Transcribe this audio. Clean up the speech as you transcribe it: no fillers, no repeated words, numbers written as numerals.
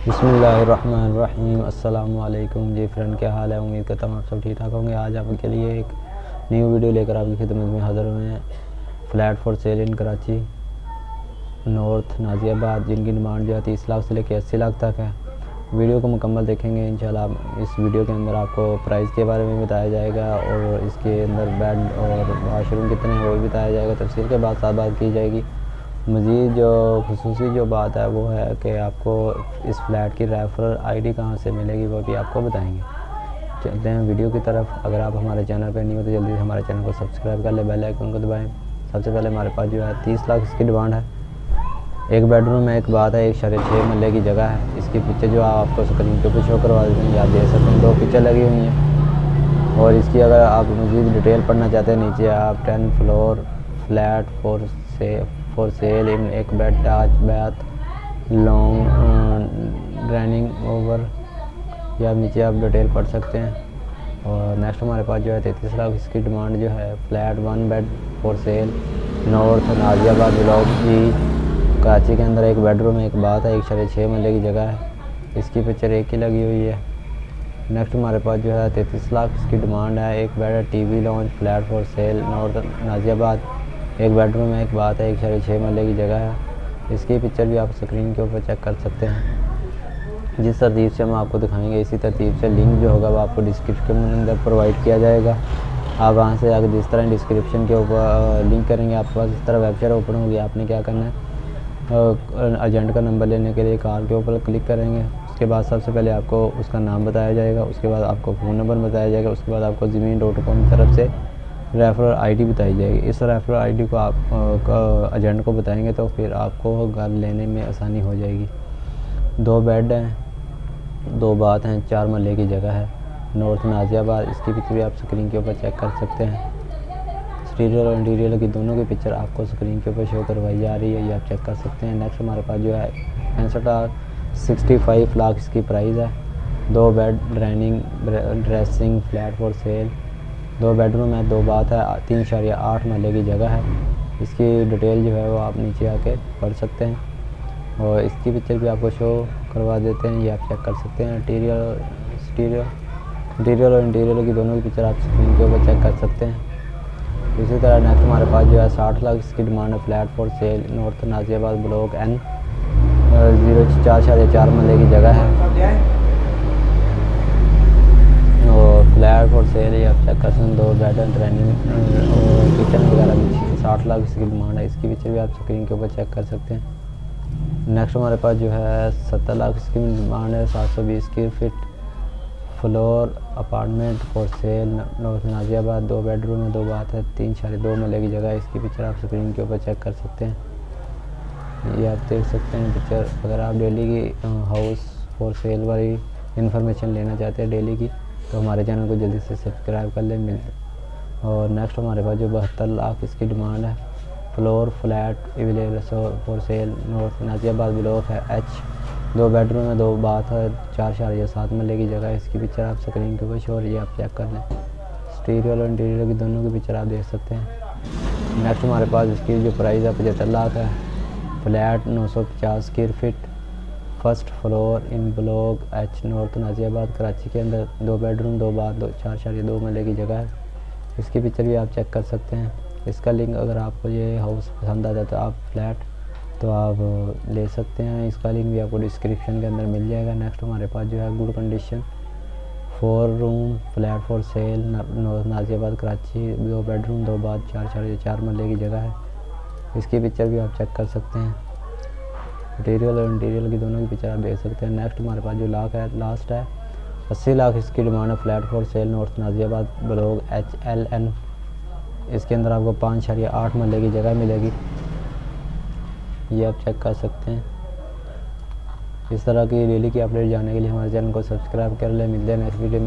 बिस्मिल्लाहिर्रहमानिर्रहीम। अस्सलामु अलैकुम जी फ्रेंड, क्या हाल है? उम्मीद करता हूँ आप सब ठीक ठाक होंगे। आज आपके लिए एक न्यू वीडियो लेकर आपकी खिदमत में हाज़िर हुए हैं। Flat for sale in Karachi north Nazimabad, जिनकी डिमांड जो है 30 लाख से लेकर 80 लाख तक है। वीडियो को मुकम्मल देखेंगे इंशाल्लाह। इस वीडियो के अंदर आपको प्राइस के बारे में बताया जाएगा और इसके अंदर बेड और वाशरूम कितने हैं वो भी बताया जाएगा। तफसील के बाद साथ बात की जाएगी। मज़ीद जो खुसूसी जो बात है वो है कि आपको इस फ्लैट की रेफरल आईडी कहाँ से मिलेगी वो भी आपको बताएंगे। चलते हैं वीडियो की तरफ। अगर आप हमारे चैनल पर नहीं हो तो जल्दी से हमारे चैनल को सब्सक्राइब कर ले, बेल आइकन को दबाएं। सबसे पहले हमारे पास जो है 30 लाख इसकी डिमांड है। एक बेडरूम में एक बात है, 1.6 मरले की जगह है। इसकी पिक्चर जो आपको स्क्रीन के ऊपर शो करवा देते हैं, आप देख सकते हैं 2 पिक्चर लगी हुई हैं। और इसकी अगर आप मज़ीद डिटेल पढ़ना चाहते हैं, नीचे आप 10 फ्लोर फ्लैट फॉर सेल इन एक बेड टच बैथ लॉन्ग ड्राइनिंग ओवर, या नीचे आप डिटेल पढ़ सकते हैं। और नेक्स्ट हमारे पास जो है 33 लाख इसकी डिमांड जो है। Flat 1 bed for sale north Nazimabad block G, Karachi के अंदर एक बेडरूम एक बात है, 1.6 मरले की जगह है। इसकी पिक्चर एक ही लगी हुई है। नेक्स्ट हमारे पास जो है 33 लाख इसकी डिमांड है। एक बेड है TV lounge flat for sale north Nazimabad, एक बेडरूम है एक बात है, 1.6 मरले की जगह है। इसकी पिक्चर भी आप स्क्रीन के ऊपर चेक कर सकते हैं। जिस तरतीब से हम आपको दिखाएंगे इसी तरतीब से लिंक जो होगा वो आपको डिस्क्रिप्शन के अंदर प्रोवाइड किया जाएगा। आप वहाँ से आगे जिस तरह डिस्क्रिप्शन के ऊपर लिंक करेंगे आपके पास इस तरह वेबसाइट ओपन होगी। आपने क्या करना है, एजेंट का नंबर लेने के लिए कार के ऊपर क्लिक करेंगे। उसके बाद सबसे पहले आपको उसका नाम बताया जाएगा, उसके बाद आपको फ़ोन नंबर बताया जाएगा, उसके बाद आपको ज़मीन.com की तरफ से रेफरल आईडी बताई जाएगी। इस रेफरल आईडी को आप एजेंट को बताएंगे तो फिर आपको घर लेने में आसानी हो जाएगी। 2 बेड हैं, 2 बाथ हैं, 4 मरले की जगह है, नॉर्थ नाजियाबाद। इसकी पिक्चर भी आप स्क्रीन के ऊपर चेक कर सकते हैं। एक्सटीरियर और इंटीरियर की दोनों की पिक्चर आपको स्क्रीन के ऊपर शो करवाई जा रही है, ये आप चेक कर सकते हैं। नेक्स्ट हमारे पास जो है 65 लाख इसकी प्राइस है। 2 bed dining dressing flat for cell, 2 bedroom है 2 बाथ है, 3.8 मरले की जगह है। इसकी डिटेल जो है वो आप नीचे आके पढ़ सकते हैं और इसकी पिक्चर भी आपको शो करवा देते हैं, ये आप चेक कर सकते हैं। इंटीरियर और इंटीरियर की दोनों की पिक्चर आप स्क्रीन के ऊपर चेक कर सकते हैं। इसी तरह नेक्स्ट हमारे पास जो है 60 लाख इसकी डिमांड है। Flat for sale north Nazimabad block N 04.4 मरले की जगह है और फ्लैट फॉर सेल ये आप चेक कर सकते हैं। 2 बेड ट्रेनिंग और किचन वगैरह भी 60 लाख इसकी डिमांड है। इसकी पिक्चर भी आप स्क्रीन के ऊपर चेक कर सकते हैं। नेक्स्ट हमारे पास जो है 70 लाख इसकी डिमांड है। 720 square feet floor apartment for sale north Nazimabad, 2 bedroom है 2 बाथ है, 3.2 मरले की जगह है। इसकी पिक्चर आप स्क्रीन के ऊपर चेक कर सकते हैं, ये आप देख सकते हैं पिक्चर। अगर आप डेली की हाउस फॉर सेल वाली इंफॉर्मेशन लेना चाहते हैं डेली की तो हमारे चैनल को जल्दी से सब्सक्राइब कर लें। और नेक्स्ट हमारे पास जो 72 लाख इसकी डिमांड है। Floor flat available for sale north Nazimabad block है H, 2 बेडरूम है 2 बाथ है, 4.7 मरले की जगह है। इसकी पिक्चर आप स्क्रीन के ऊपर शो ये आप चेक कर लें। एक्सटीरियर और इंटीरियर की दोनों की पिक्चर आप देख सकते हैं। नेक्स्ट हमारे पास इसकी जो प्राइस है 75 लाख है। Flat 950 square feet first floor in block H north Nazimabad Karachi के अंदर, 2 बेडरूम 2 बाथ 4.2 मरले की जगह है। इसकी पिक्चर भी आप चेक कर सकते हैं। इसका लिंक अगर आपको ये हाउस पसंद आता है तो आप फ्लैट तो आप ले सकते हैं, इसका लिंक भी आपको डिस्क्रिप्शन के अंदर मिल जाएगा। नेक्स्ट हमारे पास जो है good condition 4 room flat for sale north Nazimabad Karachi, 2 bedroom 2 bath 4.4 मरले की जगह है। इसकी पिक्चर भी आप चेक कर सकते हैं। मटीरियल और इंटीरियर की दोनों की पिक्चर आप देख सकते हैं। नेक्स्ट हमारे पास जो लास्ट है 80 लाख इसकी डिमांड है। Flat for sale north Nazimabad block HLN, इसके अंदर आपको 5.8 मरले की जगह मिलेगी, ये आप चेक कर सकते हैं। इस तरह की डेली की अपडेट जानने के लिए हमारे चैनल को सब्सक्राइब कर लें। मिलते हैं नेक्स्ट वीडियो में।